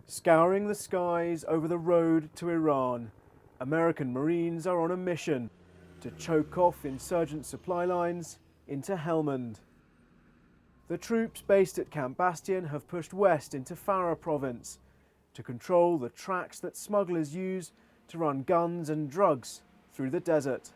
Scouring the skies over the road to Iran, American Marines are on a mission to choke off insurgent supply lines into Helmand. The troops based at Camp Bastion have pushed west into Farah province to control the tracks that smugglers use to run guns and drugs through the desert.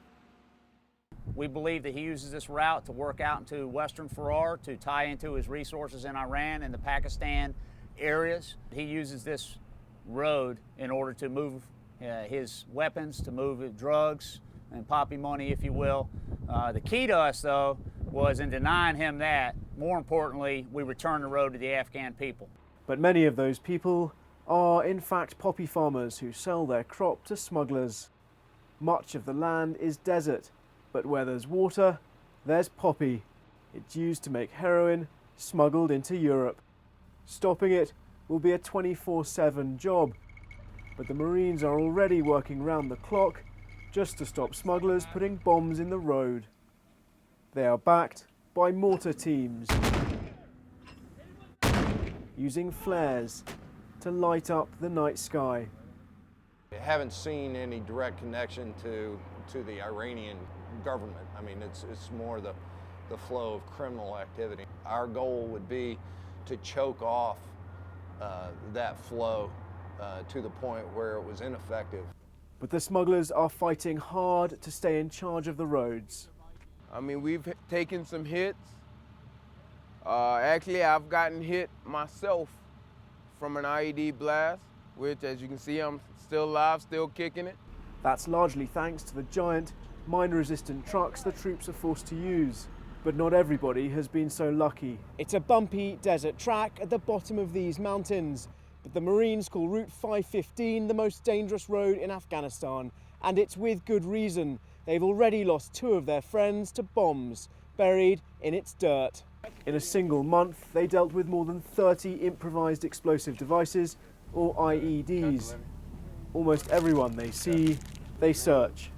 We believe that he uses this route to work out into western Farah to tie into his resources in Iran and the Pakistan areas. He uses this road in order to move his weapons, to move drugs and poppy money, if you will. The key to us, though, was in denying him that, more importantly, we return the road to the Afghan people. But many of those people are in fact poppy farmers who sell their crop to smugglers. Much of the land is desert, but where there's water, there's poppy. It's used to make heroin smuggled into Europe. Stopping it will be a 24/7 job, but the Marines are already working round the clock just to stop smugglers putting bombs in the road. They are backed by mortar teams, using flares to light up the night sky. I haven't seen any direct connection to the Iranian government. I mean, it's more the flow of criminal activity. Our goal would be to choke off that flow to the point where it was ineffective. But the smugglers are fighting hard to stay in charge of the roads. I mean, we've taken some hits. Actually, I've gotten hit myself from an IED blast, which, as you can see, I'm still alive, still kicking it. That's largely thanks to the giant, mine-resistant trucks the troops are forced to use. But not everybody has been so lucky. It's a bumpy desert track at the bottom of these mountains, but the Marines call Route 515 the most dangerous road in Afghanistan, and it's with good reason. They've already lost 2 of their friends to bombs buried in its dirt. In a single month, they dealt with more than 30 improvised explosive devices, or IEDs. Almost everyone they see, they search.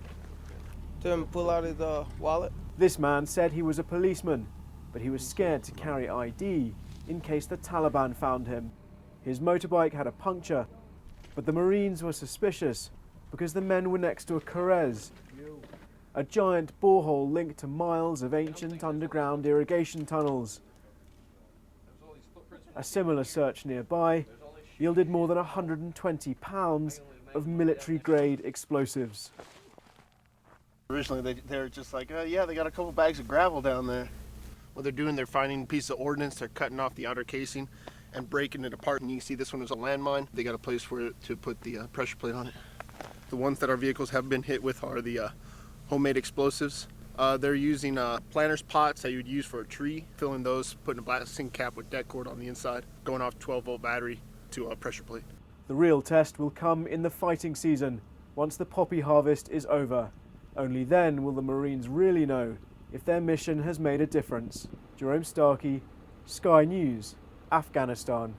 Tell him to pull out his wallet. This man said he was a policeman, but he was scared to carry ID in case the Taliban found him. His motorbike had a puncture, but the Marines were suspicious because the men were next to a Karez, a giant borehole linked to miles of ancient underground irrigation tunnels. A similar search nearby yielded more than 120 pounds of military-grade explosives. Originally, they're just like, yeah, they got a couple bags of gravel down there. What they're doing, they're finding a piece of ordnance, they're cutting off the outer casing and breaking it apart. And you can see this one is a landmine. They got a place for it to put the pressure plate on it. The ones that our vehicles have been hit with are the homemade explosives. They're using planter's pots that you would use for a tree, filling those, putting a blasting cap with deck cord on the inside, going off 12-volt battery to a pressure plate. The real test will come in the fighting season, once the poppy harvest is over. Only then will the Marines really know if their mission has made a difference. Jerome Starkey, Sky News, Afghanistan.